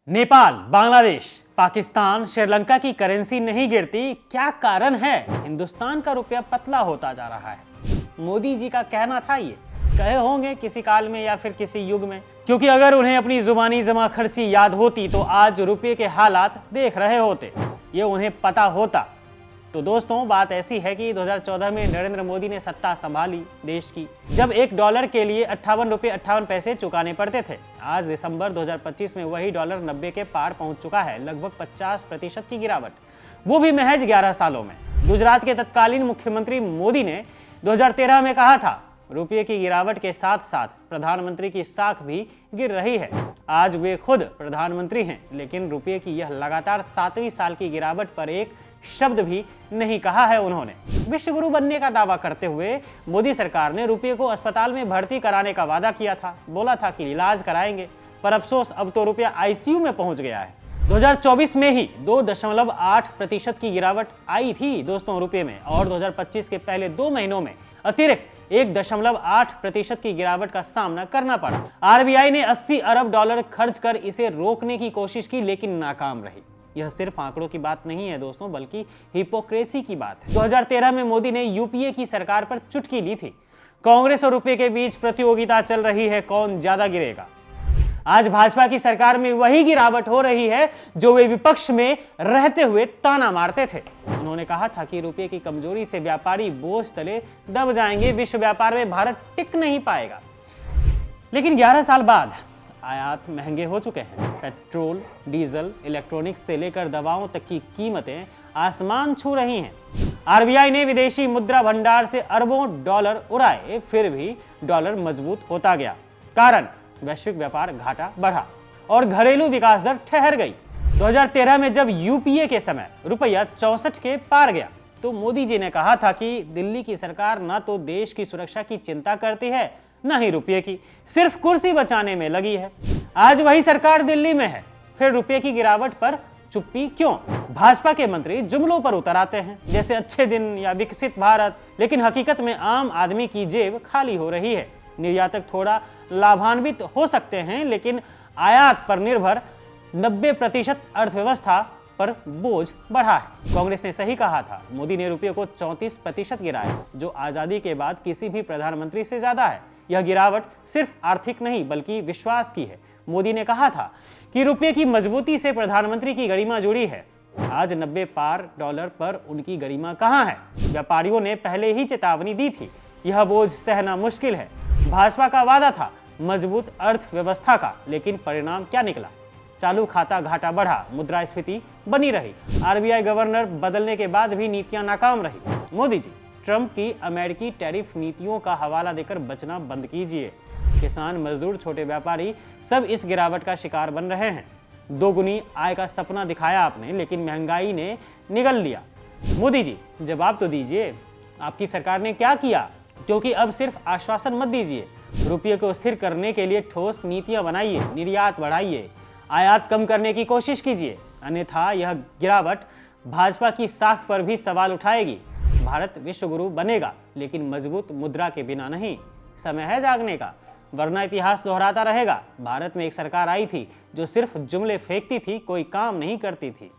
नेपाल, बांग्लादेश, पाकिस्तान, श्रीलंका की करेंसी नहीं गिरती, क्या कारण है? हिंदुस्तान का रुपया पतला होता जा रहा है। मोदी जी का कहना था ये, कहे होंगे किसी काल में या फिर किसी युग में, क्योंकि अगर उन्हें अपनी जुबानी जमा खर्ची याद होती तो आज रुपये के हालात देख रहे होते, ये उन्हें पता होता। तो दोस्तों, बात ऐसी है कि 2014 में नरेंद्र मोदी ने सत्ता संभाली देश की, जब $1 के लिए 58 रुपये 58 पैसे चुकाने पड़ते थे। आज दिसंबर 2025 में वही डॉलर 90 के पार पहुंच चुका है, लगभग 50% की गिरावट, वो भी महज 11 सालों में। गुजरात के तत्कालीन मुख्यमंत्री मोदी ने 2013 में कहा था, रुपये की गिरावट के साथ साथ प्रधानमंत्री की साख भी गिर रही है। आज वे खुद प्रधानमंत्री हैं, लेकिन रुपये की यह लगातार 7वीं साल की गिरावट पर एक शब्द भी नहीं कहा है उन्होंने। विश्व गुरु बनने का दावा करते हुए मोदी सरकार ने रुपये को अस्पताल में भर्ती कराने का वादा किया था, बोला था कि इलाज कराएंगे, पर अफसोस अब तो रुपया आईसीयू में पहुंच गया है। 2024 में ही 2.8% की गिरावट आई थी दोस्तों रुपये में, और 2025 के पहले 2 महीनों में अतिरिक्त 1.8% की गिरावट का सामना करना पड़ा। आरबीआई ने $80 अरब खर्च कर इसे रोकने की कोशिश की, लेकिन नाकाम रही। यह सिर्फ आंकड़ों की बात नहीं है दोस्तों, बल्कि हिपोक्रेसी की बात है। 2013 में मोदी ने यूपीए की सरकार पर चुटकी ली थी। कांग्रेस और रुपये के बीच प्रतियोगिता चल रही है, कौन ज्यादा गिरेगा। आज भाजपा की सरकार में वही गिरावट हो रही है जो वे विपक्ष में रहते हुए ताना मारते थे। उन्होंने कहा था कि रुपये की कमजोरी से व्यापारी बोझ तले दब जाएंगे, विश्व व्यापार में भारत टिक नहीं पाएगा। लेकिन 11 साल बाद आयात महंगे हो चुके हैं। पेट्रोल, डीजल, इलेक्ट्रॉनिक्स से लेकर दवाओं तक की कीमतें आसमान छू रही हैं। आरबीआई ने विदेशी मुद्रा भंडार से अरबों डॉलर उड़ाए, फिर भी डॉलर मजबूत होता गया। कारण, वैश्विक व्यापार घाटा बढ़ा और घरेलू विकास दर ठहर गई। 2013 में जब यूपीए के समय रुपया 64 के पार गया, तो मोदी जी ने कहा था कि दिल्ली की सरकार न तो देश की सुरक्षा की चिंता करती है, न ही रुपये की, सिर्फ कुर्सी बचाने में लगी है। आज वही सरकार दिल्ली में है, फिर रुपये की गिरावट पर चुप्पी क्यों? भाजपा के मंत्री जुमलों पर उतर आते हैं, जैसे अच्छे दिन या विकसित भारत, लेकिन हकीकत में आम आदमी की जेब खाली हो रही है। निर्यातक थोड़ा लाभान्वित हो सकते हैं, लेकिन आयात पर निर्भर 90% अर्थव्यवस्था पर बोझ बढ़ा है। कांग्रेस ने सही कहा था, मोदी ने रुपये को 34% गिराया, जो आजादी के बाद किसी भी प्रधानमंत्री से ज्यादा है। यह गिरावट सिर्फ आर्थिक नहीं बल्कि विश्वास की है। मोदी ने कहा था कि रुपये की मजबूती से प्रधानमंत्री की गरिमा जुड़ी है। आज 90 पार डॉलर पर उनकी गरिमा कहां है? व्यापारियों ने पहले ही चेतावनी दी थी, यह बोझ सहना मुश्किल है। भाजपा का वादा था मजबूत अर्थव्यवस्था का, लेकिन परिणाम क्या निकला? चालू खाता घाटा बढ़ा, मुद्रास्फीति बनी रही, आरबीआई गवर्नर बदलने के बाद भी नीतियां नाकाम रही। मोदी जी, ट्रंप की अमेरिकी टैरिफ नीतियों का हवाला देकर बचना बंद कीजिए। किसान, मजदूर, छोटे व्यापारी सब इस गिरावट का शिकार बन रहे हैं। दोगुनी आय का सपना दिखाया आपने, लेकिन महंगाई ने निगल लिया। मोदी जी, जवाब तो दीजिए, आपकी सरकार ने क्या किया? क्योंकि अब सिर्फ आश्वासन मत दीजिए, रुपये को स्थिर करने के लिए ठोस नीतियां बनाइए, निर्यात बढ़ाइए, आयात कम करने की कोशिश कीजिए, अन्यथा यह गिरावट भाजपा की साख पर भी सवाल उठाएगी। भारत विश्व गुरु बनेगा, लेकिन मजबूत मुद्रा के बिना नहीं। समय है जागने का, वरना इतिहास दोहराता रहेगा। भारत में एक सरकार आई थी जो सिर्फ जुमले फेंकती थी, कोई काम नहीं करती थी।